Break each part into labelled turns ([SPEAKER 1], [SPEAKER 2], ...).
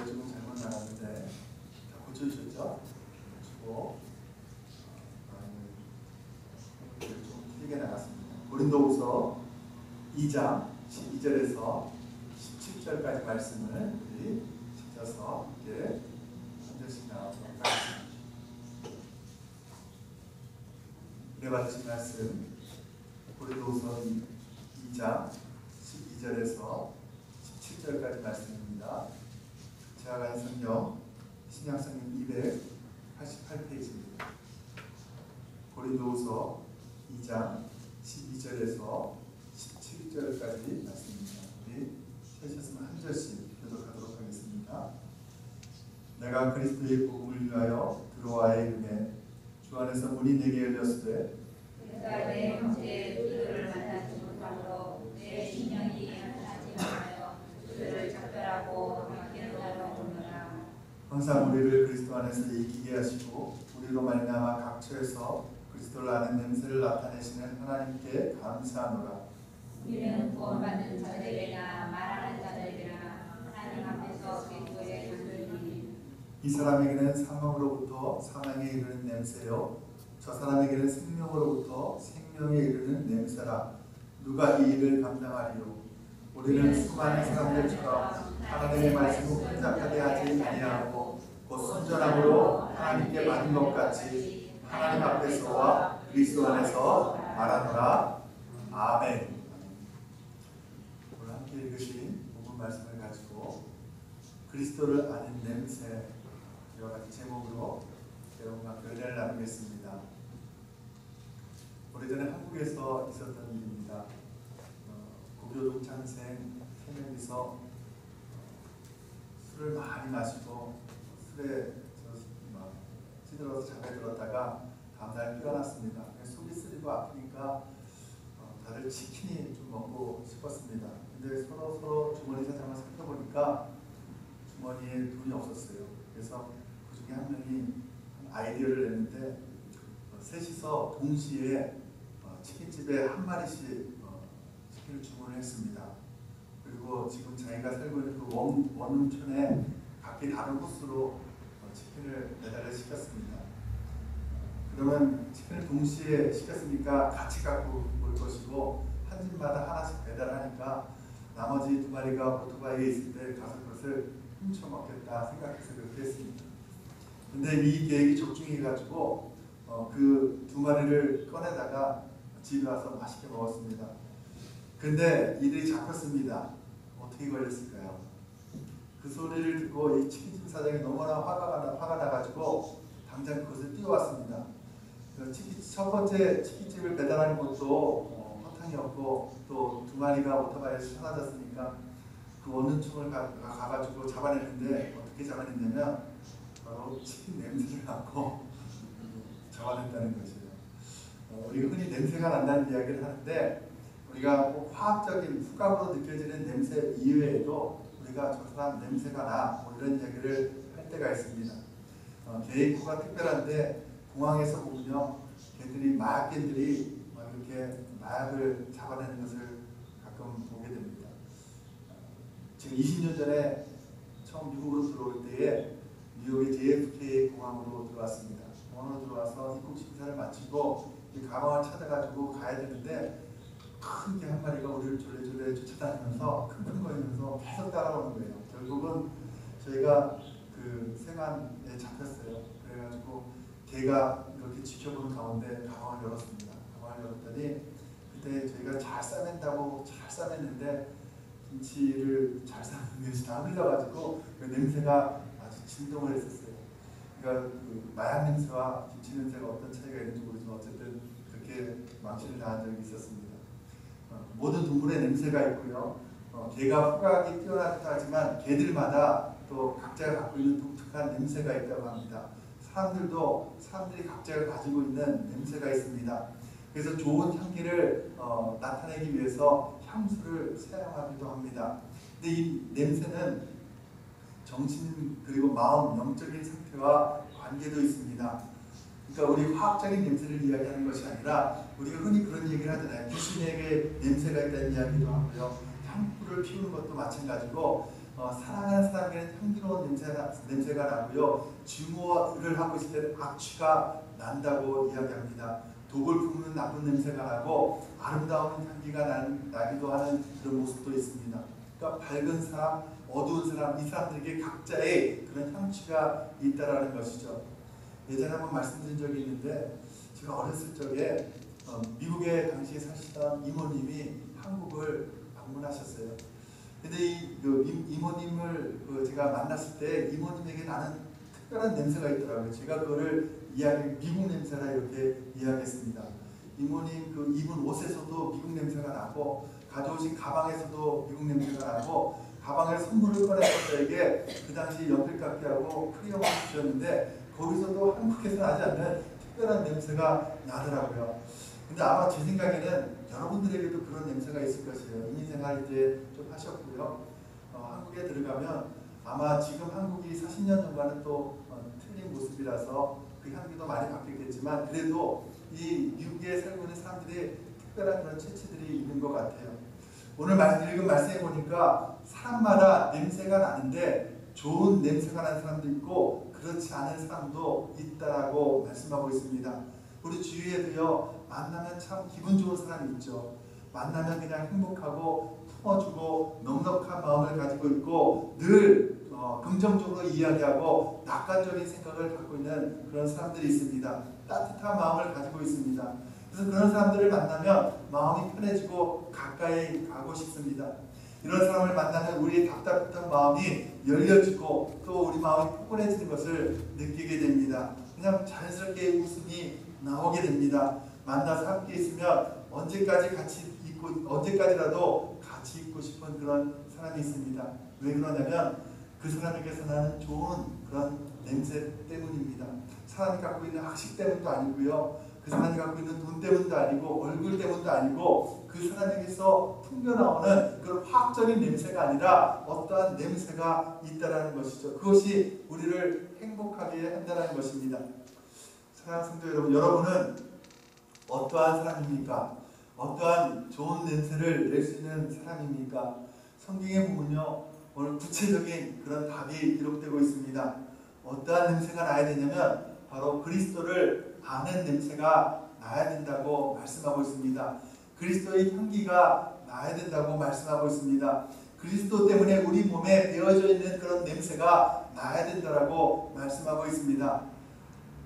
[SPEAKER 1] 제가 조금 잘못 나갔는데 다 고쳐주셨죠? 고치고 좀 길게 나갔습니다. 고린도후서 2장 12절에서 17절까지 말씀을 우리 찾아서 이렇게 한 절씩 나와보도록 하겠습니다. 은혜 받으신 말씀 고린도후서 2장 12절에서 17절까지 말씀입니다. 제가 가진 성경 신약성경 288페이지입니다. 고린도후서 2장 12절에서 17절까지 말씀입니다. 우리 찾으셨으면 한 절씩 교독하도록 하겠습니다. 내가 그리스도의 복음을 위하여 드로아에 이르매 주 안에서 문이 내게 열렸으되
[SPEAKER 2] 내가 내 형제의 주를 만나지 못함으로 내 심령이 하지 않아요. 주를 작별하고 함께 나누었노라.
[SPEAKER 1] 항상 우리를 그리스도 안에서 이기게 하시고 우리로 말미암아 각처에서 그리스도를 아는 냄새를 나타내시는 하나님께 감사하노라.
[SPEAKER 2] 우리는 구원받는 자들이나 말하는 자들이나 하나님 앞에서 그리스도의 종들이니
[SPEAKER 1] 이 사람에게는 사망으로부터 사망에 이르는 냄새요 저 사람에게는 생명으로부터 생명에 이르는 냄새라. 누가 이 일을 감당하리요? 우리는 수많은 사람들처럼 하나님의 말씀을 혼잡하게 하지 아니하고 곧 순전함으로 하나님께 받은 것 같이 하나님 앞에서와 그리스도 안에서 말하노라. 아멘. 오늘 함께 읽으신 복음 말씀을 가지고 그리스도를 아는 냄새 이와 같은 제목으로 여러분과 교제를 나누겠습니다. 오래전에 한국에서 있었던 일입니다. 고교 동창생 3명이서 술을 많이 마시고 술에 찌들어서 잠에 들었다가 다음날 깨어났습니다. 속이 쓰리고 아프니까 다들 치킨이 좀 먹고 싶었습니다. 근데 서로 주머니 사장을 살펴보니까 주머니에 돈이 없었어요. 그래서 그 중에 한 명이 아이디어를 냈는데 셋이서 동시에 치킨집에 한 마리씩 치킨을 주문을 했습니다. 그리고 지금 자기가 살고 있는 그 원룸촌에 각기 다른 코스로 치킨을 배달을 시켰습니다. 그러면 치킨을 동시에 시켰으니까 같이 갖고 올 것이고 한 집마다 하나씩 배달하니까 나머지 2마리가 오토바이에 있을 때 가서 그것을 훔쳐 먹겠다 생각해서 그렇게 했습니다. 근데 이 계획이 적중해가지고 그 2마리를 꺼내다가 집에 와서 맛있게 먹었습니다. 근데 이들이 잡혔습니다. 어떻게 걸렸을까요? 그 소리를 듣고 이 치킨집 사장이 너무나 화가 나가지고 당장 그것을 뛰어왔습니다. 첫 번째 치킨집을 배달하는 것도 허탕이었고 또 2마리가 오토바이에서 사라졌으니까 그 원룸촌을 가가지고 잡아냈는데 어떻게 잡아냈냐면 바로 치킨 냄새를 맡고 잡아냈다는 것이에요. 우리가 흔히 냄새가 난다는 이야기를 하는데 우리가 꼭 화학적인 후각으로 느껴지는 냄새 이외에도 우리가 저 사람 냄새가 나 이런 이야기를 할 때가 있습니다. 개인코가 특별한데 공항에서 보면 마약견들이 이렇게 마약을 잡아내는 것을 가끔 보게 됩니다. 지금 20년 전에 처음 미국으로 들어올 때에 뉴욕의 JFK 공항으로 들어왔습니다. 공항으로 들어와서 입국 심사를 마치고 가방을 찾아가지고 가야 되는데 큰 개 한 마리가 우리를 졸래졸래 쫓아다니면서 킁킁거리면서 계속 따라오는 거예요. 결국은 저희가 그 생안에 잡혔어요. 그래가지고 개가 이렇게 지켜보는 가운데 가방을 열었습니다. 가방을 열었더니 그때 저희가 잘 싸맨다고 잘 싸맸는데 김치를 잘 싸는 것이 다 흘러가지고 그 냄새가 아주 진동을 했었어요. 그러니까 그 마약 냄새와 김치 냄새가 어떤 차이가 있는지 모르지만 어쨌든 그렇게 망신을 당한 적이 있었습니다. 모든 동물의 냄새가 있고요. 개가 후각이 뛰어나기도 하지만 개들마다 또 각자가 갖고 있는 독특한 냄새가 있다고 합니다. 사람들이 각자가 가지고 있는 냄새가 있습니다. 그래서 좋은 향기를 나타내기 위해서 향수를 사용하기도 합니다. 근데 이 냄새는 정신 그리고 마음, 영적인 상태와 관계도 있습니다. 그러니까 우리 화학적인 냄새를 이야기하는 것이 아니라 우리가 흔히 그런 얘기를 하잖아요. 귀신에게 냄새가 있다는 이야기도 하고요. 향불을 피우는 것도 마찬가지고 사랑하는 사람이 사람에게는 향기로운 냄새가 나고요. 증오를 하고 있을 때는 악취가 난다고 이야기합니다. 독을 품는 나쁜 냄새가 나고 아름다운 향기가 나기도 하는 그런 모습도 있습니다. 그러니까 밝은 사람, 어두운 사람, 이 사람들에게 각자의 그런 향취가 있다라는 것이죠. 예전에 한번 말씀드린 적이 있는데, 제가 어렸을 적에 미국에 당시에 사시던 이모님이 한국을 방문하셨어요. 근데 이 이모님을 제가 만났을 때 이모님에게 나는 특별한 냄새가 있더라고요. 제가 그거를 미국 냄새라 이렇게 이야기했습니다. 이모님 그 입은 옷에서도 미국 냄새가 나고, 가져오신 가방에서도 미국 냄새가 나고, 가방에 선물을 꺼내서 저에게 그 당시 연필깎이하고 크레용을 주셨는데, 거기서도 한국에서 나지 않는 특별한 냄새가 나더라고요. 근데 아마 제 생각에는 여러분들에게도 그런 냄새가 있을 것이에요. 이민생활 이제 좀 하셨고요. 한국에 들어가면 아마 지금 한국이 40년 전과는 또 틀린 모습이라서 그 향기도 많이 바뀌었겠지만, 그래도 이 미국에 살고 있는 사람들이 특별한 그런 체취들이 있는 것 같아요. 오늘 읽은 말씀에 보니까 사람마다 냄새가 나는데 좋은 냄새가 나는 사람도 있고 그렇지 않은 사람도 있다라고 말씀하고 있습니다. 우리 주위에도요, 만나면 참 기분 좋은 사람이 있죠. 만나면 그냥 행복하고 품어주고 넉넉한 마음을 가지고 있고 늘 긍정적으로 이야기하고 낙관적인 생각을 갖고 있는 그런 사람들이 있습니다. 따뜻한 마음을 가지고 있습니다. 그래서 그런 사람들을 만나면 마음이 편해지고 가까이 가고 싶습니다. 이런 사람을 만나면 우리의 답답한 마음이 열려지고 또 우리 마음이 포근해지는 것을 느끼게 됩니다. 그냥 자연스럽게 웃음이 나오게 됩니다. 만나서 함께 있으면 언제까지 같이 있고 언제까지라도 같이 있고 싶은 그런 사람이 있습니다. 왜 그러냐면 그 사람에게서 나는 좋은 그런 냄새 때문입니다. 사람이 갖고 있는 학식 때문도 아니고요. 그 사람이 갖고 있는 돈 때문도 아니고 얼굴 때문도 아니고 그 사람에게서 풍겨나오는 그런 화학적인 냄새가 아니라 어떠한 냄새가 있다라는 것이죠. 그것이 우리를 행복하게 한다는 것입니다. 사랑하는 성도 여러분, 여러분은 어떠한 사람입니까? 어떠한 좋은 냄새를 낼 수 있는 사람입니까? 성경에 보면요, 오늘 구체적인 그런 답이 기록되고 있습니다. 어떠한 냄새가 나야 되냐면 바로 그리스도를 아는 냄새가 나야 된다고 말씀하고 있습니다. 그리스도의 향기가 나야 된다고 말씀하고 있습니다. 그리스도 때문에 우리 몸에 배어져 있는 그런 냄새가 나야 된다고 말씀하고 있습니다.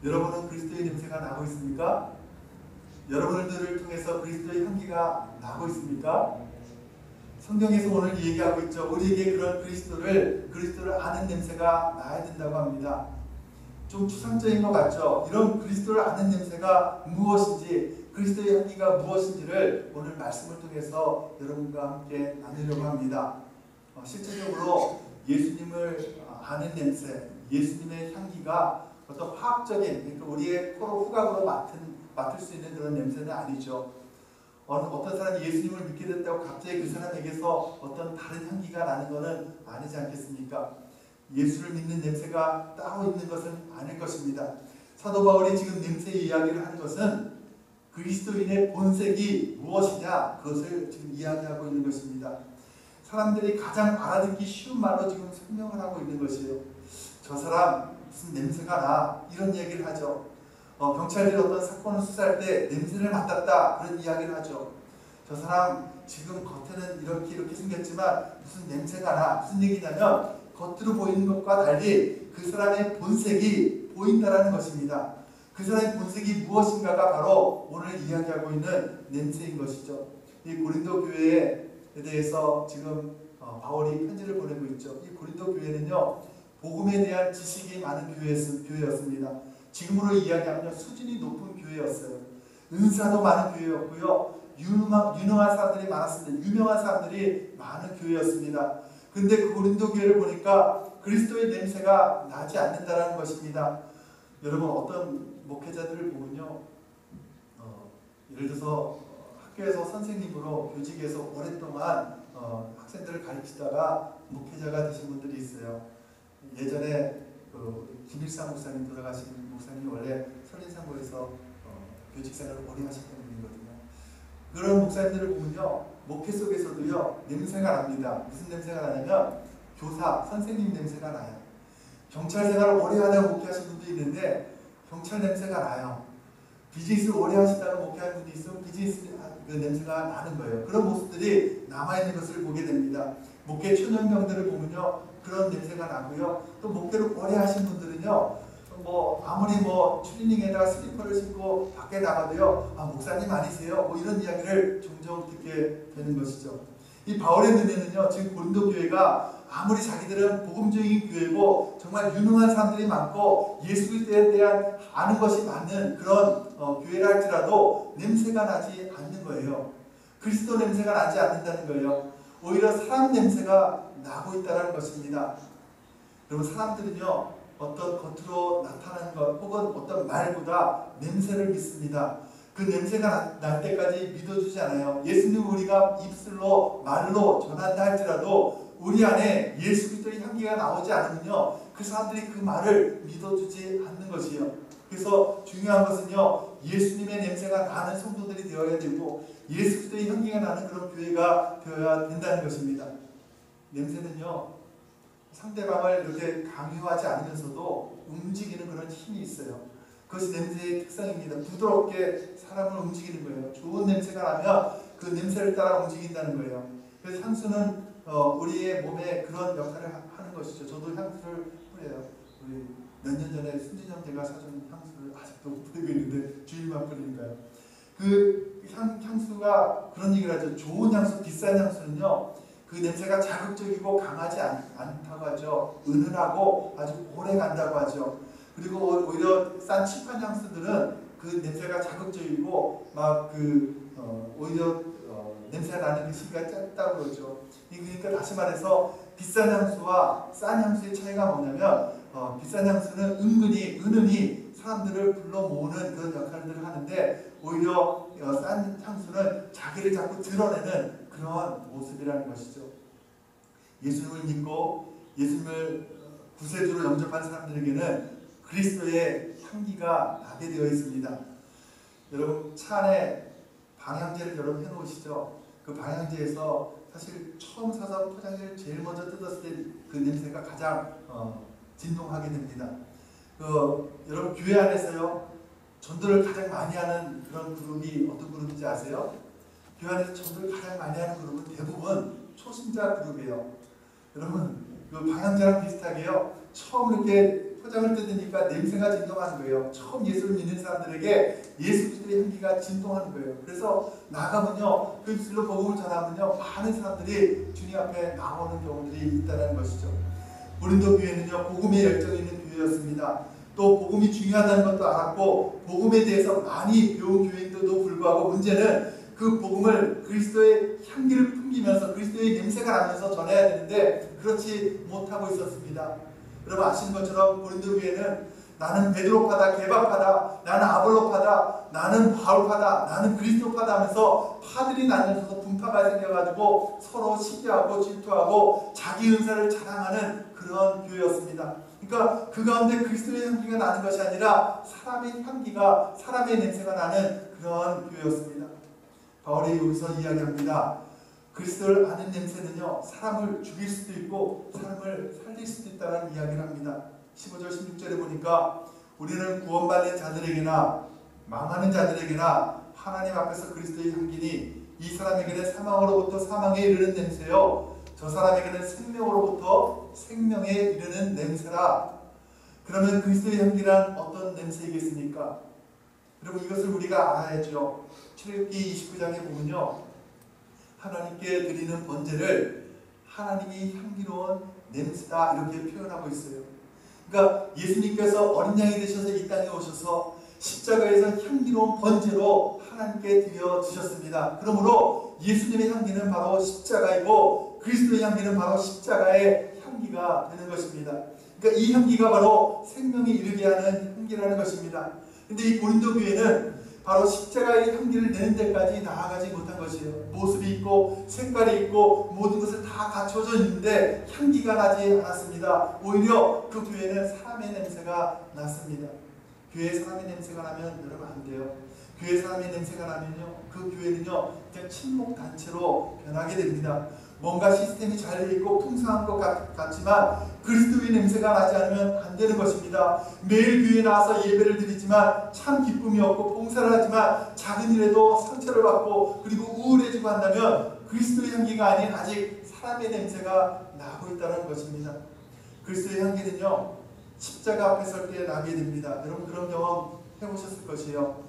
[SPEAKER 1] 여러분은 그리스도의 냄새가 나고 있습니까? 여러분들을 통해서 그리스도의 향기가 나고 있습니까? 성경에서 오늘 얘기하고 있죠. 우리에게 그런 그리스도를 아는 냄새가 나야 된다고 합니다. 좀 추상적인 것 같죠? 이런 그리스도를 아는 냄새가 무엇인지, 그리스도의 향기가 무엇인지를 오늘 말씀을 통해서 여러분과 함께 나누려고 합니다. 실제적으로 예수님을 아는 냄새, 예수님의 향기가 어떤 화학적인, 그러니까 우리의 코로 후각으로 맡을 수 있는 그런 냄새는 아니죠. 어떤 사람이 예수님을 믿게 됐다고 갑자기 그 사람에게서 어떤 다른 향기가 나는 것은 아니지 않겠습니까? 예수를 믿는 냄새가 따로 있는 것은 아닐 것입니다. 사도 바울이 지금 냄새 이야기를 하는 것은 그리스도인의 본색이 무엇이냐, 그것을 지금 이야기하고 있는 것입니다. 사람들이 가장 알아듣기 쉬운 말로 지금 설명을 하고 있는 것이에요. 저 사람 무슨 냄새가 나, 이런 얘기를 하죠. 경찰들이 어떤 사건을 수사할 때 냄새를 맡았다, 그런 이야기를 하죠. 저 사람 지금 겉에는 이렇게 생겼지만 무슨 냄새가 나, 무슨 얘기냐면 겉으로 보이는 것과 달리 그 사람의 본색이 보인다라는 것입니다. 그 사람의 본색이 무엇인가가 바로 오늘 이야기하고 있는 냄새인 것이죠. 이 고린도 교회에 대해서 지금 바울이 편지를 보내고 있죠. 이 고린도 교회는요, 복음에 대한 지식이 많은 교회였습니다. 지금으로 이야기하면 수준이 높은 교회였어요. 은사도 많은 교회였고요. 유능한 사람들이 많았습니다. 유명한 사람들이 많은 교회였습니다. 근데 그 고린도 교회를 보니까 그리스도의 냄새가 나지 않는다는 것입니다. 여러분, 어떤 목회자들을 보면요, 예를 들어서 학교에서 선생님으로 교직에서 오랫동안 학생들을 가르치다가 목회자가 되신 분들이 있어요. 예전에 김일상 목사님, 돌아가신 목사님이 원래 설린상고에서 교직생활을 오래 하셨던 분이거든요. 그런 목사님들을 보면요, 목회 속에서도요, 냄새가 납니다. 무슨 냄새가 나냐면 교사, 선생님 냄새가 나요. 경찰 생활을 오래 하다가 목회하신 분도 있는데 경찰 냄새가 나요. 비즈니스를 오래 하시다가 목회하는 분도 있으면 비즈니스 그 냄새가 나는 거예요. 그런 모습들이 남아있는 것을 보게 됩니다. 목회 초년병들을 보면요, 그런 냄새가 나고요. 또 목회를 오래 하신 분들은요, 아무리 추리닝에다가 슬리퍼를 신고 밖에 나가도요, 목사님 아니세요? 이런 이야기를 종종 듣게 되는 것이죠. 이 바울의 눈에는요, 지금 고린도 교회가 아무리 자기들은 복음적인 교회고 정말 유능한 사람들이 많고 예수 그리스도에 대한 아는 것이 많은 그런 교회라 할지라도 냄새가 나지 않는 거예요. 그리스도 냄새가 나지 않는다는 거예요. 오히려 사람 냄새가 나고 있다는 것입니다. 여러분, 사람들은요, 어떤 겉으로 나타나는 것 혹은 어떤 말보다 냄새를 믿습니다. 그 냄새가 날 때까지 믿어주지 않아요. 예수님 우리가 입술로 말로 전한다 할지라도 우리 안에 예수 그리스도의 향기가 나오지 않으면요, 그 사람들이 그 말을 믿어주지 않는 것이에요. 그래서 중요한 것은요, 예수님의 냄새가 나는 성도들이 되어야 되고 예수 그리스도의 향기가 나는 그런 교회가 되어야 된다는 것입니다. 냄새는요, 상대방을 이렇게 강요하지 않으면서도 움직이는 그런 힘이 있어요. 그것이 냄새의 특성입니다. 부드럽게 사람을 움직이는 거예요. 좋은 냄새가 나면 그 냄새를 따라 움직인다는 거예요. 그래서 향수는 우리의 몸에 그런 역할을 하는 것이죠. 저도 향수를 뿌려요. 우리 몇 년 전에 순진 형제가 사준 향수를 아직도 뿌리고 있는데 주일만 뿌리니까요. 그 향수가 그런 얘기를 하죠. 좋은 향수, 비싼 향수는요, 그 냄새가 자극적이고 강하지 않다고 하죠. 은은하고 아주 오래 간다고 하죠. 그리고 오히려 싼 칩한 향수들은 그 냄새가 자극적이고 오히려 냄새가 나는 그 시기가 짧다고 그러죠. 그러니까 다시 말해서 비싼 향수와 싼 향수의 차이가 뭐냐면 비싼 향수는 은은히 사람들을 불러 모으는 그런 역할들을 하는데 오히려 싼 향수는 자기를 자꾸 드러내는 그러한 모습이라는 것이죠. 예수님을 믿고 예수님을 구세주로 영접한 사람들에게는 그리스도의 향기가 나게 되어 있습니다. 여러분, 차 안에 방향제를 여러분 해놓으시죠? 그 방향제에서 사실 처음 사서 포장지를 제일 먼저 뜯었을 때 그 냄새가 가장 진동하게 됩니다. 여러분, 교회 안에서요, 전도를 가장 많이 하는 그런 그룹이 어떤 그룹인지 아세요? 교회 안에서 전도를 가장 많이 하는 그룹은 대부분 초신자 그룹이에요. 여러분, 그 방향제랑 비슷하게요, 처음 이렇게 포장을 뜯으니까 냄새가 진동하는 거예요. 처음 예수를 믿는 사람들에게 예수 그리스도의 향기가 진동하는 거예요. 그래서 나가면요, 그 입술로 복음을 전하면요, 많은 사람들이 주님 앞에 나오는 경우들이 있다는 것이죠. 고린도 교회는요, 복음에 열정이 있는 교회였습니다. 또 복음이 중요하다는 것도 알았고 복음에 대해서 많이 배운 교회인데도 불구하고 문제는 그 복음을 그리스도의 향기를 풍기면서 그리스도의 냄새가 나면서 전해야 되는데 그렇지 못하고 있었습니다. 여러분, 아시는 것처럼 고린도 교회는 나는 베드로파다, 게바파다, 나는 아볼로파다, 나는 바울파다, 나는 그리스도파다 하면서 파들이 나뉘어서 분파가 생겨가지고 서로 시기하고 질투하고 자기 은사를 자랑하는 그런 교회였습니다. 그러니까 그 가운데 그리스도의 향기가 나는 것이 아니라 사람의 향기가, 사람의 냄새가 나는 그런 교회였습니다. 바울이 여기서 이야기합니다. 그리스도를 아는 냄새는요, 사람을 죽일 수도 있고 사람을 살릴 수도 있다는 이야기를 합니다. 15절 16절에 보니까 우리는 구원받는 자들에게나 망하는 자들에게나 하나님 앞에서 그리스도의 향기니 이 사람에게는 사망으로부터 사망에 이르는 냄새요, 저 사람에게는 생명으로부터 생명에 이르는 냄새라. 그러면 그리스도의 향기란 어떤 냄새이겠습니까? 여러분, 이것을 우리가 알아야죠. 출애굽기 29장에 보면요, 하나님께 드리는 번제를 하나님이 향기로운 냄새다 이렇게 표현하고 있어요. 그러니까 예수님께서 어린 양이 되셔서 이 땅에 오셔서 십자가에서 향기로운 번제로 하나님께 드려주셨습니다. 그러므로 예수님의 향기는 바로 십자가이고 그리스도의 향기는 바로 십자가의 향기가 되는 것입니다. 그러니까 이 향기가 바로 생명에 이르게 하는 향기라는 것입니다. 근데 이 고린도 교회는 바로 십자가의 향기를 내는 데까지 나아가지 못한 것이에요. 모습이 있고 색깔이 있고 모든 것을 다 갖춰져 있는데 향기가 나지 않았습니다. 오히려 그 교회는 사람의 냄새가 났습니다. 교회에 사람의 냄새가 나면 여러분 안 돼요. 교회 사람의 냄새가 나면요, 그 교회는요 그냥 친목 단체로 변하게 됩니다. 뭔가 시스템이 잘 돼 있고 풍성한 것 같지만 그리스도의 냄새가 나지 않으면 안 되는 것입니다. 매일 교회에 나와서 예배를 드리지만 참 기쁨이 없고 봉사를 하지만 작은 일에도 상처를 받고 그리고 우울해지고 한다면 그리스도의 향기가 아닌 아직 사람의 냄새가 나고 있다는 것입니다. 그리스도의 향기는요, 십자가 앞에 설 때 나게 됩니다. 여러분 그런 경험 해보셨을 것이에요.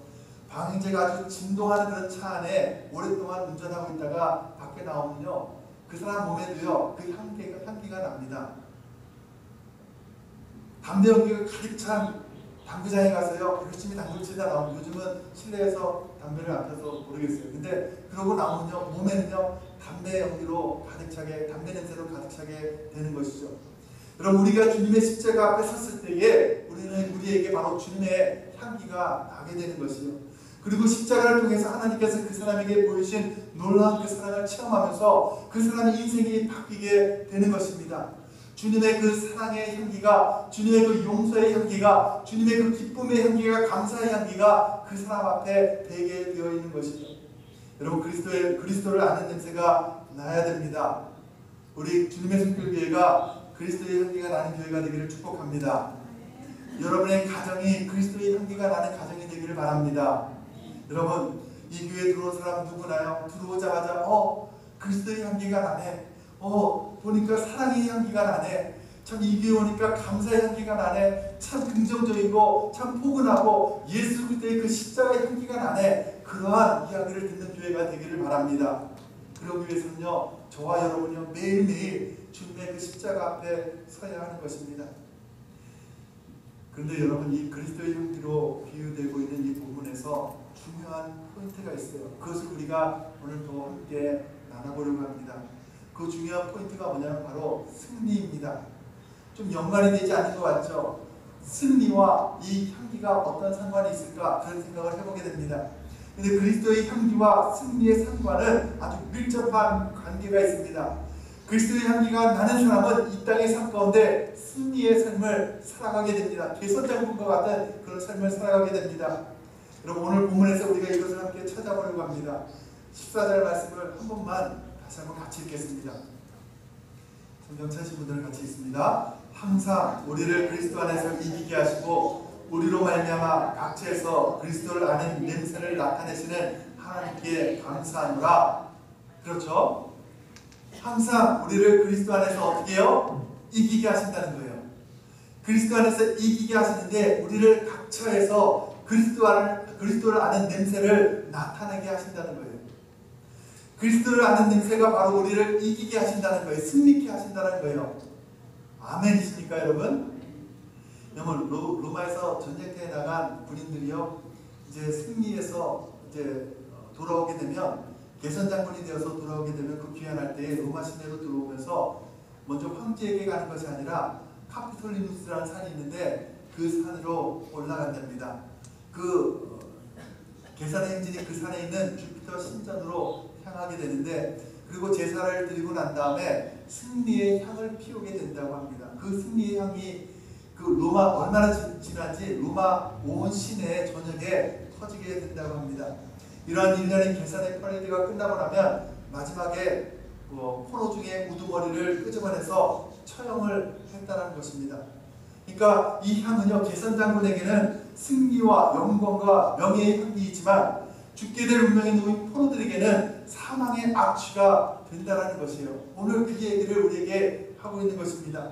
[SPEAKER 1] 방향제가 아주 진동하는 그런 차 안에 오랫동안 운전하고 있다가 밖에 나오면요, 그 사람 몸에도요 그 향기가 납니다. 담배 연기가 가득 찬 당구장에 가서요 열심히 당구를 치다 나오면, 요즘은 실내에서 담배를 안 펴서 모르겠어요. 근데 그러고 나오면요 몸에는요 담배 연기로 가득 차게, 담배 냄새로 가득 차게 되는 것이죠. 여러분 우리가 주님의 십자가 앞에 섰을 때에 우리에게 바로 주님의 향기가 나게 되는 것이요. 그리고 십자가를 통해서 하나님께서 그 사람에게 보이신 놀라운 그 사랑을 체험하면서 그 사람의 인생이 바뀌게 되는 것입니다. 주님의 그 사랑의 향기가, 주님의 그 용서의 향기가, 주님의 그 기쁨의 향기가, 감사의 향기가 그 사람 앞에 배게 되어 있는 것이죠. 여러분 그리스도를 아는 냄새가 나야 됩니다. 우리 주님의 손길교회가 그리스도의 향기가 나는 교회가 되기를 축복합니다. 여러분의 가정이 그리스도의 향기가 나는 가정이 되기를 바랍니다. 여러분 이 교회에 들어온 사람 누구나요? 들어오자마자 그리스도의 향기가 나네, 보니까 사랑의 향기가 나네, 참 이 교회 오니까 감사의 향기가 나네, 참 긍정적이고 참 포근하고 예수 그리스도의 그 십자가의 향기가 나네, 그러한 이야기를 듣는 교회가 되기를 바랍니다. 그러기 위해서는요 저와 여러분이요 매일매일 주님의 그 십자가 앞에 서야 하는 것입니다. 그런데 여러분 이 그리스도의 향기로 비유되고 있는 이 부분에서 중요한 포인트가 있어요. 그것을 우리가 오늘 또 함께 나눠보려고 합니다. 그 중요한 포인트가 뭐냐면 바로 승리입니다. 좀 연관이 되지 않는 것 같죠? 승리와 이 향기가 어떤 상관이 있을까 그런 생각을 해보게 됩니다. 근데 그리스도의 향기와 승리의 상관은 아주 밀접한 관계가 있습니다. 그리스도의 향기가 나는 사람은 이 땅의 삶 가운데 승리의 삶을 살아가게 됩니다. 개선장군과 같은 그런 삶을 살아가게 됩니다. 여러분 오늘 본문에서 우리가 이것을 함께 찾아보려고 합니다. 14절 말씀을 한 번만 다시 한번 같이 읽겠습니다. 성경 찾으신 분들은 같이 읽습니다. 항상 우리를 그리스도 안에서 이기게 하시고 우리로 말미암아 각처에서 그리스도를 아는 냄새를 나타내시는 하나님께 감사하노라. 그렇죠? 항상 우리를 그리스도 안에서 어떻게 해요? 이기게 하신다는 거예요. 그리스도 안에서 이기게 하시는데 우리를 각처에서 그리스도를 아는 냄새를 나타내게 하신다는 거예요. 그리스도를 아는 냄새가 바로 우리를 이기게 하신다는 거예요. 승리케 하신다는 거예요. 아멘이십니까 여러분? 여러분 로마에서 전쟁터에 나간 군인들이요 이제 승리해서 이제 돌아오게 되면, 개선장군이 되어서 돌아오게 되면 그 귀환할 때 로마 시내로 들어오면서 먼저 황제에게 가는 것이 아니라 카피톨리누스라는 산이 있는데 그 산으로 올라간답니다. 그 계산의 행진이 그 산에 있는 주피터 신전으로 향하게 되는데, 그리고 제사를 드리고 난 다음에 승리의 향을 피우게 된다고 합니다. 그 승리의 향이 그 로마 얼마나 지난지 로마 온 시내에 저녁에 터지게 된다고 합니다. 이러한 일련의 계산의 퍼레이드가 끝나고 나면 마지막에 포로 중에 우두머리를 끄집어내서 처형을 했다는 것입니다. 그러니까 이 향은요 계산장군에게는 승리와 영광과 명예의 향기이지만 죽게 될 운명에 놓인 포로들에게는 사망의 악취가 된다는 것이에요. 오늘 그 얘기를 우리에게 하고 있는 것입니다.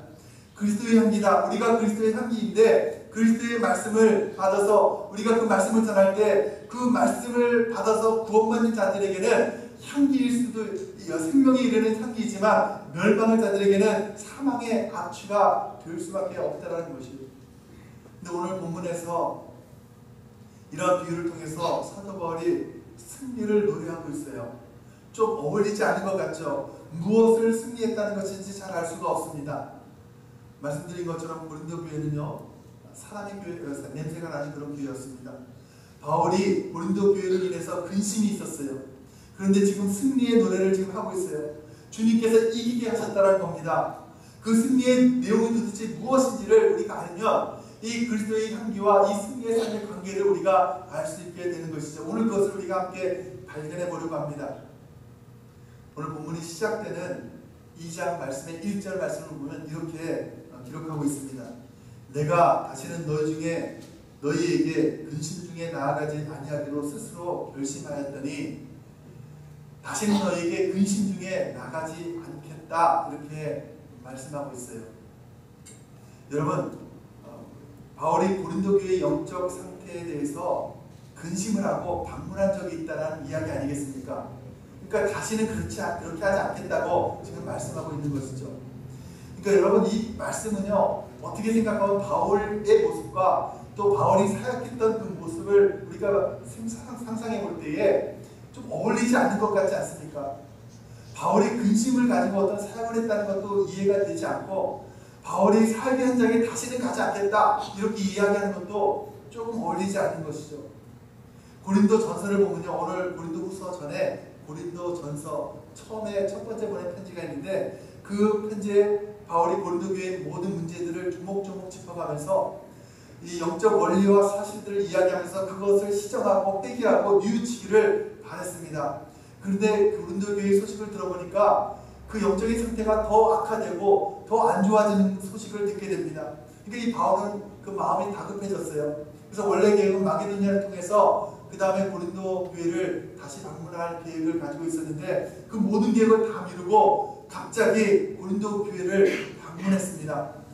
[SPEAKER 1] 그리스도의 향기다. 우리가 그리스도의 향기인데 그리스도의 말씀을 받아서 우리가 그 말씀을 전할 때 그 말씀을 받아서 구원받는 자들에게는 향기일 수도, 생명에 이르는 향기이지만 멸망할 자들에게는 사망의 악취가 될 수밖에 없다는 것이에요. 근데 오늘 본문에서 이런 비유를 통해서 사도 바울이 승리를 노래하고 있어요. 좀 어울리지 않은 것 같죠? 무엇을 승리했다는 것인지 잘 알 수가 없습니다. 말씀드린 것처럼 고린도 교회는요 사람의 교회, 냄새가 나는 그런 교회였습니다. 바울이 고린도 교회로 인해서 근심이 있었어요. 그런데 지금 승리의 노래를 지금 하고 있어요. 주님께서 이기게 하셨다는 겁니다. 그 승리의 내용이 도대체 무엇인지를 우리가 알면 이 그리스도의 향기와 이 승리의 삶의 관계를 우리가 알 수 있게 되는 것이죠. 오늘 그것을 우리가 함께 발견해 보려고 합니다. 오늘 본문이 시작되는 2장 말씀의 1절 말씀을 보면 이렇게 기록하고 있습니다. 내가 다시는 너희에게 근심 중에 나아가지 아니하기로 스스로 결심하였더니 다시는 너희에게 근심 중에 나가지 않겠다, 이렇게 말씀하고 있어요. 여러분, 바울이 고린도 교회의 영적 상태에 대해서 근심을 하고 방문한 적이 있다는 이야기 아니겠습니까? 그러니까 다시는 그렇게 하지 않겠다고 지금 말씀하고 있는 것이죠. 그러니까 여러분, 이 말씀은요, 어떻게 생각하면 바울의 모습과 또 바울이 사역했던 그 모습을 우리가 상상해 볼 때에 좀 어울리지 않는 것 같지 않습니까? 바울이 근심을 가지고 어떤 사역을 했다는 것도 이해가 되지 않고, 바울이 사역의 현장에 다시는 가지 않겠다, 이렇게 이야기하는 것도 조금 어울리지 않는 것이죠. 고린도 전서를 보면요, 오늘 고린도 후서 전에 고린도 전서 처음에 첫 번째 보낸 편지가 있는데, 그 편지에 바울이 고린도 교회의 모든 문제들을 조목조목 짚어가면서 이 영적 원리와 사실들을 이야기하면서 그것을 시정하고 회개하고 뉘우치기를 바랬습니다. 그런데 고린도 교회의 소식을 들어보니까 그 영적인 상태가 더 악화되고 더 안 좋아지는 소식을 듣게 됩니다. 그러니까 이 바울은 그 마음이 다급해졌어요. 그래서 원래 계획은 마게도니아를 통해서 그 다음에 고린도 교회를 다시 방문할 계획을 가지고 있었는데, 그 모든 계획을 다 미루고 갑자기 고린도 교회를 방문했습니다.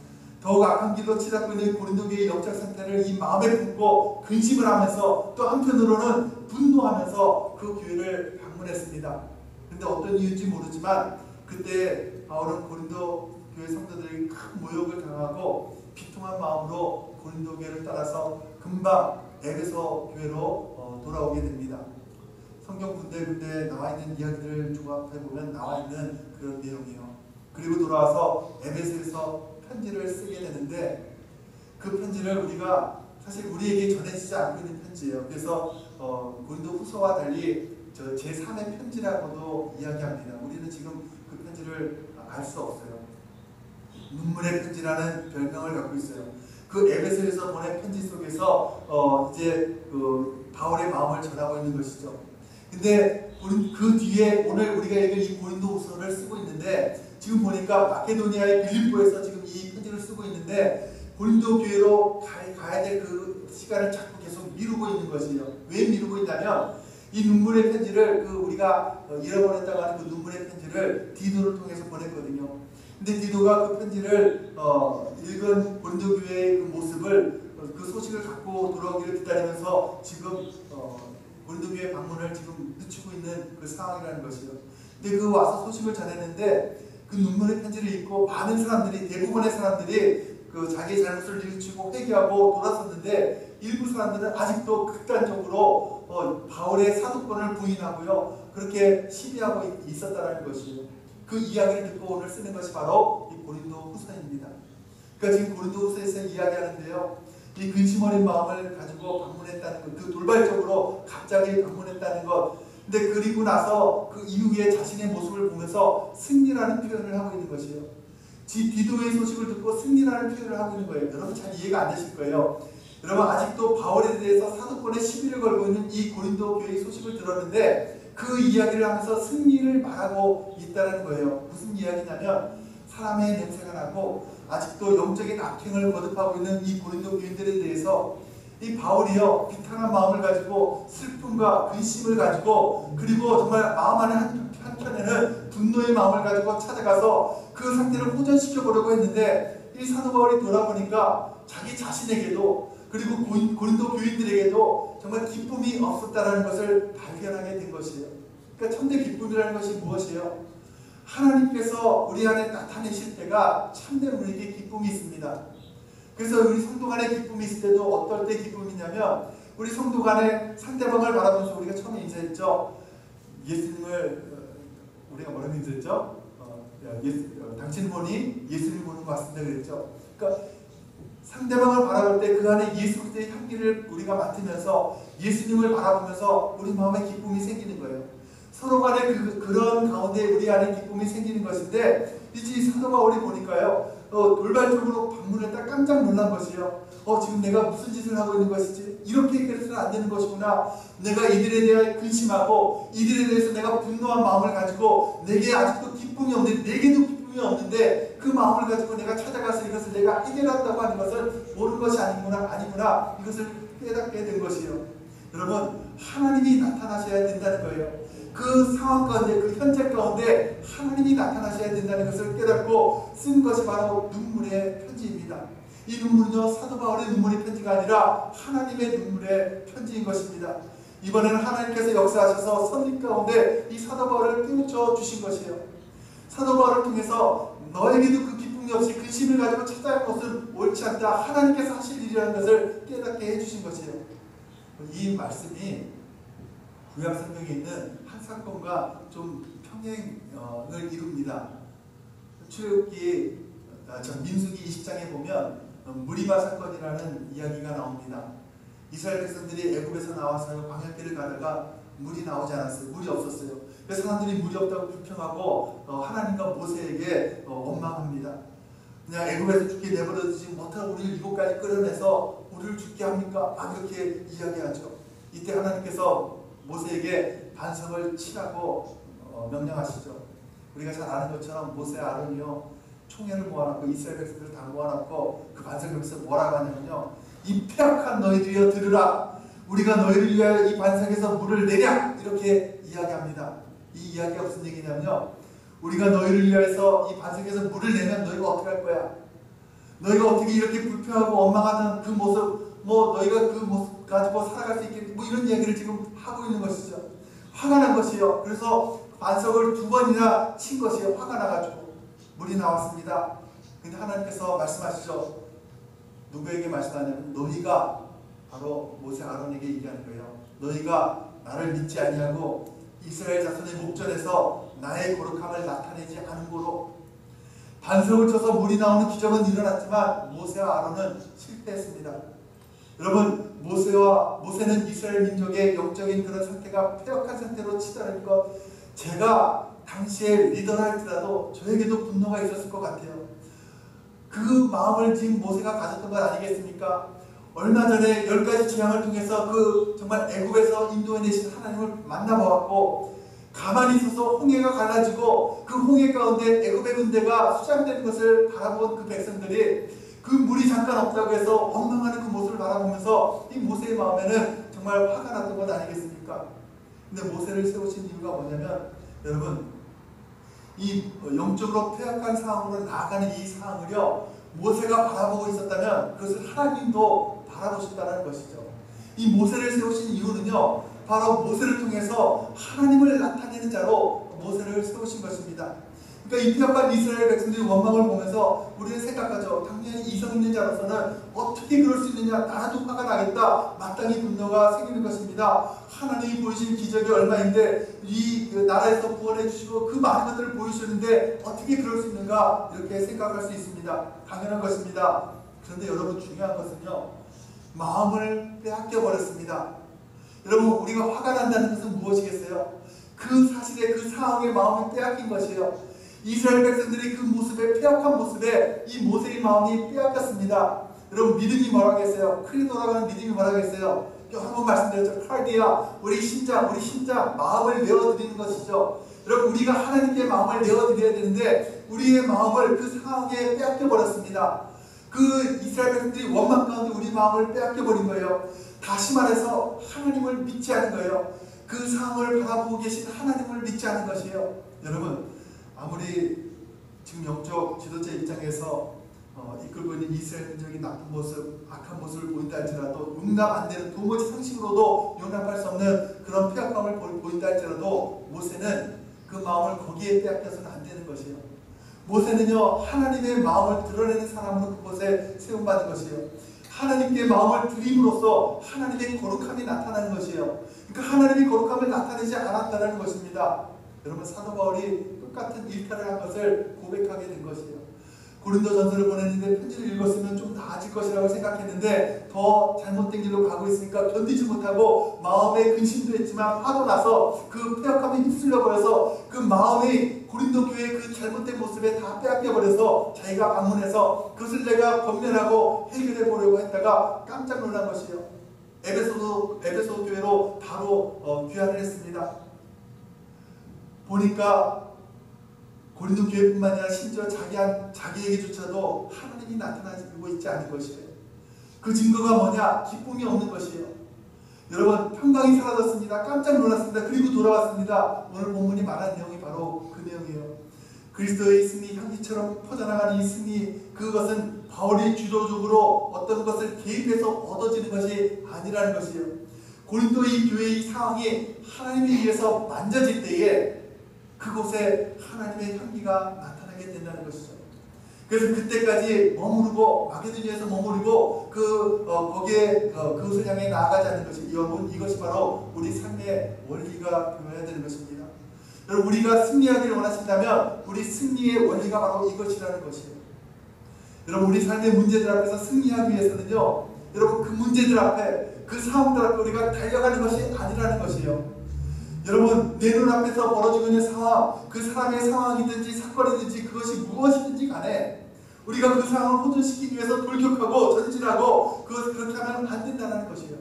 [SPEAKER 1] 더욱 악한 길로 치닫고 있는 고린도 교회의 영적 상태를 이 마음에 품고 근심을 하면서 또 한편으로는 분노하면서 그 교회를 방문했습니다. 그런데 어떤 이유인지 모르지만 그때 바울은 고린도 교회 성도들에게 큰 모욕을 당하고 비통한 마음으로 고린도 교회를 따라서 금방 에베소 교회로 돌아오게 됩니다. 성경 군데군데 나와 있는 이야기들을 종합해 보면 나와 있는 그런 내용이에요. 그리고 돌아와서 에베소에서 편지를 쓰게 되는데, 그 편지를 우리가 사실 우리에게 전해지지 않고 있는 편지예요. 그래서 고린도 후서와 달리 제3의 편지라고도 이야기합니다. 우리는 지금 그 편지를 알 수 없어요. 눈물의 편지라는 별명을 갖고 있어요. 그 에베소에서 보낸 편지 속에서 이제 그 바울의 마음을 전하고 있는 것이죠. 근데 그 뒤에 오늘 우리가 읽은 이 고린도 후서를 쓰고 있는데, 지금 보니까 마케도니아의 빌립보에서 지금 이 편지를 쓰고 있는데, 고린도 교회로 가야 될 그 시간을 자꾸 계속 미루고 있는 것이에요. 왜 미루고 있냐면, 이 눈물의 편지를 우리가 잃어버렸다고 하는 그 눈물의 편지를 디도를 통해서 보냈거든요. 근데 디도가 그 편지를 읽은 고린도 교회의 그 모습을, 그 소식을 갖고 돌아오기를 기다리면서 지금 고린도 교회 방문을 지금 늦추고 있는 그 상황이라는 것이죠. 근데 그 와서 소식을 전했는데, 그 눈물의 편지를 읽고 많은 사람들이, 대부분의 사람들이 그 자기의 잘못을 뉘우치고 회개하고 돌아섰는데, 일부 사람들은 아직도 극단적으로 바울의 사도권을 부인하고요, 그렇게 시비하고 있었다는 것이에요. 그 이야기를 듣고 오늘 쓰는 것이 바로 이 고린도 후서입니다. 그러니까 지금 고린도 후서에서 이야기하는데요, 이 근심 어린 마음을 가지고 방문했다는 것, 그 돌발적으로 갑자기 방문했다는 것, 근데 그리고 나서 그 이후에 자신의 모습을 보면서 승리라는 표현을 하고 있는 것이에요. 디도의 소식을 듣고 승리라는 표현을 하고 있는 거예요. 여러분 잘 이해가 안 되실 거예요. 여러분 아직도 바울에 대해서 사도권의 시비를 걸고 있는 이 고린도 교회의 소식을 들었는데, 그 이야기를 하면서 승리를 말하고 있다는 거예요. 무슨 이야기냐면, 사람의 냄새가 나고 아직도 영적인 악행을 거듭하고 있는 이 고린도 교인들에 대해서 이 바울이요, 비탄한 마음을 가지고 슬픔과 근심을 가지고, 그리고 정말 마음 안에 한편에는 분노의 마음을 가지고 찾아가서 그 상태를 호전시켜 보려고 했는데, 이 사도 바울이 돌아보니까 자기 자신에게도 그리고 고린도 교인들에게도 정말 기쁨이 없었다는 것을 발견하게 된 것이에요. 그러니까 참된 기쁨이라는 것이 무엇이에요? 하나님께서 우리 안에 나타내실 때가 참된 우리에게 기쁨이 있습니다. 그래서 우리 성도 간에 기쁨이 있을 때도 어떨 때 기쁨이냐면, 우리 성도 간에 상대방을 바라보면서 우리가 처음에 인사했죠. 예수님을 우리가 뭐라고 인사했죠? 당신 보니 예수님 보는 것 같습니다 그랬죠. 그러니까 상대방을 바라볼 때 그 안에 예수 그리스도의 향기를 우리가 맡으면서 예수님을 바라보면서 우리 마음에 기쁨이 생기는 거예요. 서로 간에 그런 가운데 우리 안에 기쁨이 생기는 것인데, 이제 사도 바울이 보니까요, 돌발적으로 눈물을 딱 깜짝 놀란 것이요. 지금 내가 무슨 짓을 하고 있는 것이지? 이렇게 그래서는 안 되는 것이구나. 내가 이들에 대해 근심하고 이들에 대해서 내가 분노한 마음을 가지고 내게 아직도 기쁨이 없는데, 내게도 기쁨이 없는데 그 마음을 가지고 내가 찾아가서 이것을 내가 해결한다고 하는 것을 모르는 것이 아니구나. 이것을 깨닫게 된 것이요. 여러분, 하나님이 나타나셔야 된다는 거예요. 그 상황 가운데, 그 현재 가운데 하나님이 나타나셔야 된다는 것을 깨닫고 쓴 것이 바로 눈물의 편지입니다. 이 눈물은요, 사도 바울의 눈물의 편지가 아니라 하나님의 눈물의 편지인 것입니다. 이번에는 하나님께서 역사하셔서 선림 가운데 이 사도 바울을 깨우쳐 주신 것이에요. 사도 바울을 통해서 너에게도 그 기쁨이 없이 근심을 가지고 찾아갈 것은 옳지 않다, 하나님께서 하실 일이라는 것을 깨닫게 해주신 것이에요. 이 말씀이 구약 성경에 있는 한 사건과 좀 평행을 이룹니다. 출애굽기 민수기 20장에 보면 무리바 사건이라는 이야기가 나옵니다. 이스라엘 백성들이 애굽에서 나와서 광야길을 가다가 물이 나오지 않았어요. 물이 없었어요. 그래서 사람들이 물이 없다고 불평하고 하나님과 모세에게 원망합니다. 그냥 애굽에서 죽게 내버려두지 못하고 우리를 이곳까지 끌어내서 우리를 죽게 합니까? 이렇게 이야기하죠. 이때 하나님께서 모세에게 반석을 치라고 명령하시죠. 우리가 잘 아는 것처럼 모세 아론이요, 총회를 모아놓고 이스라엘 백성들을 다 모아놓고 그 반석 옆에서 뭐라고 하냐면요, 이 패역한 너희들이여 들으라, 우리가 너희를 위하여 이 반석에서 물을 내랴, 이렇게 이야기합니다. 이 이야기가 무슨 얘기냐면요, 우리가 너희를 위하여서 이 반석에서 물을 내면 너희가 어떻게 할 거야? 너희가 어떻게 이렇게 불평하고 원망하는 그 모습, 너희가 그 모습 가지고 살아갈 수 있겠니? 이런 얘기를 지금 하고 있는 것이죠. 화가 난 것이요. 그래서 반석을 2번이나 친 것이요. 화가 나가지고 물이 나왔습니다. 근데 하나님께서 말씀하시죠. 누구에게 말씀하냐면 너희가, 바로 모세 아론에게 얘기하는 거예요. 너희가 나를 믿지 아니하고 이스라엘 자손의 목전에서 나의 거룩함을 나타내지 않은 거로, 반석을 쳐서 물이 나오는 기적은 일어났지만 모세와 아론은 실패했습니다. 여러분, 모세는 이스라엘 민족의 영적인 그런 상태가 패역한 상태로 치달은 것, 제가 당시에 리더라 할지라도 저에게도 분노가 있었을 것 같아요. 그 마음을 지금 모세가 가졌던 것 아니겠습니까? 얼마 전에 10가지 재앙을 통해서 그 정말 애굽에서 인도해내신 하나님을 만나보았고, 가만히 있어서 홍해가 갈라지고 그 홍해 가운데 애굽의 군대가 수장되는 것을 바라본 그 백성들이 그 물이 잠깐 없다고 해서 원망하는 그 모습을 바라보면서 이 모세의 마음에는 정말 화가 났던 것 아니겠습니까? 근데 모세를 세우신 이유가 뭐냐면, 여러분, 이 영적으로 패역한 상황으로 나아가는 이 상황을요, 모세가 바라보고 있었다면 그것을 하나님도 바라보셨다는 것이죠. 이 모세를 세우신 이유는요, 바로 모세를 통해서 하나님을 나타내는 자로 모세를 세우신 것입니다. 그러니까 이 패역한 이스라엘 백성들의 원망을 보면서 우리는 생각하죠. 당연히 이성 있는 자로서는 어떻게 그럴 수 있느냐, 나도 화가 나겠다, 마땅히 분노가 생기는 것입니다. 하나님이 보이신 기적이 얼마인데, 이 나라에서 구원해 주시고 그 많은 것들을 보여주셨는데 어떻게 그럴 수 있는가, 이렇게 생각할 수 있습니다. 당연한 것입니다. 그런데 여러분, 중요한 것은요, 마음을 빼앗겨 버렸습니다. 여러분, 우리가 화가 난다는 것은 무엇이겠어요? 그 사실에, 그 상황에 마음을 빼앗긴 것이에요. 이스라엘 백성들이 그 모습에, 패역한 모습에 이 모세의 마음이 빼앗겼습니다. 여러분, 믿음이 뭐라고 했어요? 크게 돌아가는 믿음이 뭐라고 했어요? 여러 번 말씀드렸죠. 칼디아, 우리 심장, 마음을 내어드리는 것이죠. 여러분, 우리가 하나님께 마음을 내어드려야 되는데 우리의 마음을 그 상황에 빼앗겨버렸습니다. 그 이스라엘 백성들이 원망 가운데 우리 마음을 빼앗겨버린 거예요. 다시 말해서 하나님을 믿지 않은 거예요. 그 상황을 바라보고 계신 하나님을 믿지 않은 것이에요. 여러분, 아무리 지금 영적 지도자 입장에서 이끌고 있는 이스라엘 민족이 나쁜 모습, 악한 모습을 보인다 할지라도, 용납 안 되는, 도무지 상식으로도 용납할 수 없는 그런 패역감을 보인다 할지라도 모세는 그 마음을 거기에 빼앗겨서는 안 되는 것이에요. 모세는요, 하나님의 마음을 드러내는 사람으로 그곳에 세움받은 것이에요. 하나님께 마음을 드림으로써 하나님의 거룩함이 나타나는 것이에요. 그러니까 하나님의 거룩함을 나타내지 않았다는 것입니다. 여러분, 사도 바울이 똑같은 일탈을 한 것을 고백하게 된 것이에요. 고린도전서를 보냈는데 편지를 읽었으면 좀 나아질 것이라고 생각했는데 더 잘못된 길로 가고 있으니까 견디지 못하고 마음에 근심도 했지만 화도 나서 그 패역감이 휩쓸려 버려서 그 마음이 고린도 교회의 그 잘못된 모습에 다 빼앗겨버려서 자기가 방문해서 그것을 내가 권면하고 해결해 보려고 했다가 깜짝 놀란 것이요. 에베소 교회로 바로 귀환을 했습니다. 보니까 고린도 교회뿐만 아니라 심지어 자기에게조차도 하나님이 나타나고 있지 않은 것이에요. 그 증거가 뭐냐? 기쁨이 없는 것이에요. 여러분, 평강이 사라졌습니다. 깜짝 놀랐습니다. 그리고 돌아왔습니다. 오늘 본문이 말한 내용이 바로 그 내용이에요. 그리스도의 승리, 향기처럼 퍼져나가는 이 승리, 그것은 바울이 주도적으로 어떤 것을 개입해서 얻어지는 것이 아니라는 것이에요. 고린도의 교회의 상황이 하나님에 의해서 만져질 때에 그곳에 하나님의 향기가 나타나게 된다는 것이죠. 그래서 그때까지 머무르고 마게도니아에서 머무르고 거기에 그것을 향해 나아가지 않는 것이, 여러분, 이것이 바로 우리 삶의 원리가 되어야 되는 것입니다. 여러분, 우리가 승리하기를 원하신다면 우리 승리의 원리가 바로 이것이라는 것이에요. 여러분, 우리 삶의 문제들 앞에서 승리하기 위해서는요, 여러분, 그 문제들 앞에, 그 상황들 앞에 우리가 달려가는 것이 아니라는 것이에요. 여러분, 내 눈앞에서 벌어지고 있는 상황, 그 사람의 상황이든지 사건이든지 그것이 무엇이든지 간에 우리가 그 상황을 호전시키기 위해서 돌격하고 전진하고 그렇게 하면 안 된다는 것이에요.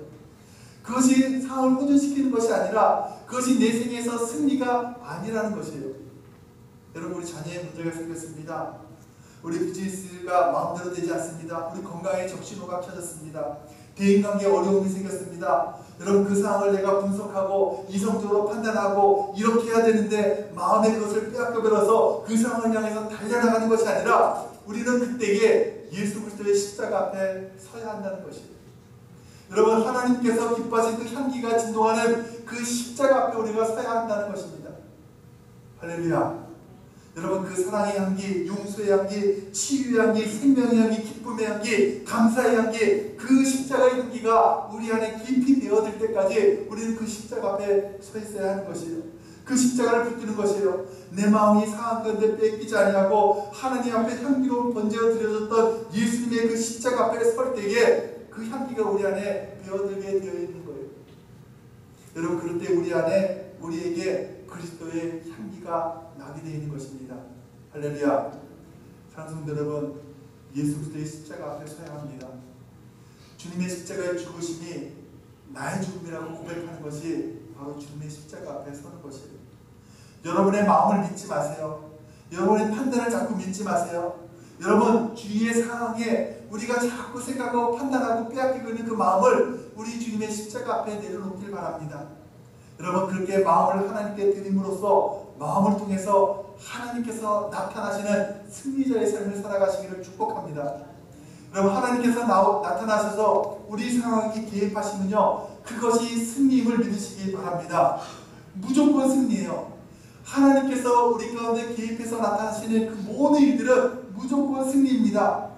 [SPEAKER 1] 그것이 상황을 호전시키는 것이 아니라 그것이 내 생에서 승리가 아니라는 것이에요. 여러분, 우리 자녀의 문제가 생겼습니다. 우리 비즈니스가 마음대로 되지 않습니다. 우리 건강에 적신호가 켜졌습니다. 대인관계에 어려움이 생겼습니다. 여러분, 그 상황을 내가 분석하고 이성적으로 판단하고 이렇게 해야 되는데 마음의 그것을 빼앗겨버려서 그 상황을 향해서 달려나가는 것이 아니라 우리는 그때에 예수 그리스도의 십자가 앞에 서야 한다는 것이에요. 여러분, 하나님께서 기뻐하신 그 향기가 진동하는 그 십자가 앞에 우리가 서야 한다는 것입니다. 할렐루야. 여러분, 그 사랑의 향기, 용서의 향기, 치유의 향기, 생명의 향기, 기쁨의 향기, 감사의 향기, 그 십자가의 향기가 우리 안에 깊이 배어들 때까지 우리는 그 십자가 앞에 서 있어야 하는 것이에요. 그 십자가를 붙드는 것이에요. 내 마음이 상한 건데 뺏기지 아니하고 하나님 앞에 향기로 번제어 드려졌던 예수님의 그 십자가 앞에 설 때에 그 향기가 우리 안에 배어들게 되어 있는 거예요. 여러분, 그럴 때 우리 안에 우리에게 그리스도의 향기가 나게 되어 있는 것입니다. 할렐루야. 사랑하는 성도 여러분, 예수 그리스도의 십자가 앞에 서야 합니다. 주님의 십자가의 죽으심이 나의 죽음이라고 고백하는 것이 바로 주님의 십자가 앞에 서는 것이에요. 여러분의 마음을 믿지 마세요. 여러분의 판단을 자꾸 믿지 마세요. 여러분, 주위의 상황에 우리가 자꾸 생각하고 판단하고 빼앗기고 있는 그 마음을 우리 주님의 십자가 앞에 내려놓길 바랍니다. 여러분, 그렇게 마음을 하나님께 드림으로써 마음을 통해서 하나님께서 나타나시는 승리자의 삶을 살아가시기를 축복합니다. 여러분, 하나님께서 나타나셔서 우리 상황에 개입하시면요, 그것이 승리임을 믿으시기 바랍니다. 무조건 승리예요. 하나님께서 우리 가운데 개입해서 나타나시는 그 모든 일들은 무조건 승리입니다.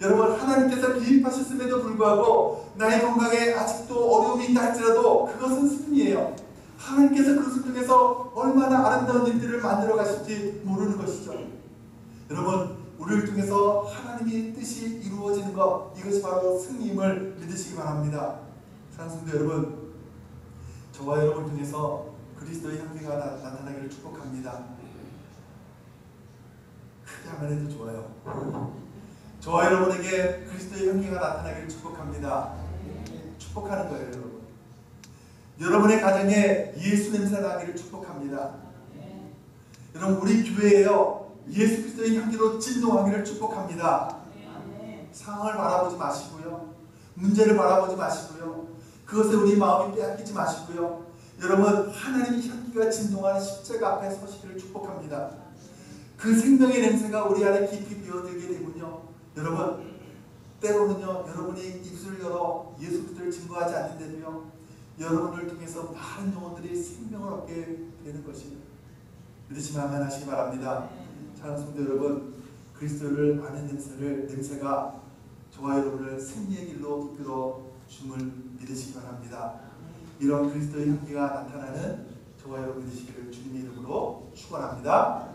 [SPEAKER 1] 여러분, 하나님께서 개입하셨음에도 불구하고 나의 건강에 아직도 어려움이 있다 할지라도 그것은 승리예요. 하나님께서 그것을 통해서 얼마나 아름다운 일들을 만들어 가실지 모르는 것이죠. 여러분, 우리를 통해서 하나님의 뜻이 이루어지는 것, 이것이 바로 승리임을 믿으시기 바랍니다. 사랑하는 성도 여러분, 저와 여러분을 통해서 그리스도의 향기가 나타나기를 축복합니다. 크게 하면 해도 좋아요. 저와 여러분에게 그리스도의 향기가 나타나기를 축복합니다. 축복하는 거예요, 여러분. 여러분의 가정에 예수 냄새 나기를 축복합니다. 여러분, 우리 교회에요, 예수 그리스도의 향기로 진동하기를 축복합니다. 상황을 바라보지 마시고요, 문제를 바라보지 마시고요, 그것에 우리 마음이 빼앗기지 마시고요, 여러분, 하나님의 향기가 진동하는 십자가 앞에 서시기를 축복합니다. 그 생명의 냄새가 우리 안에 깊이 배어들게 되군요. 여러분, 때로는요, 여러분이 입술을 열어 예수 그리스도를 증거하지 않는데도요, 여러분을 통해서 많은 영혼들이 생명을 얻게 되는 것이에요. 믿으시면 아멘 하시기 바랍니다. 사랑하는 성도 여러분, 그리스도를 아는 냄새가 저와 여러분을 승리의 길로 이끌어 줌을 믿으시기 바랍니다. 이런 그리스도의 향기가 나타나는 저와 여러분 되시기를 주님의 이름으로 축원합니다.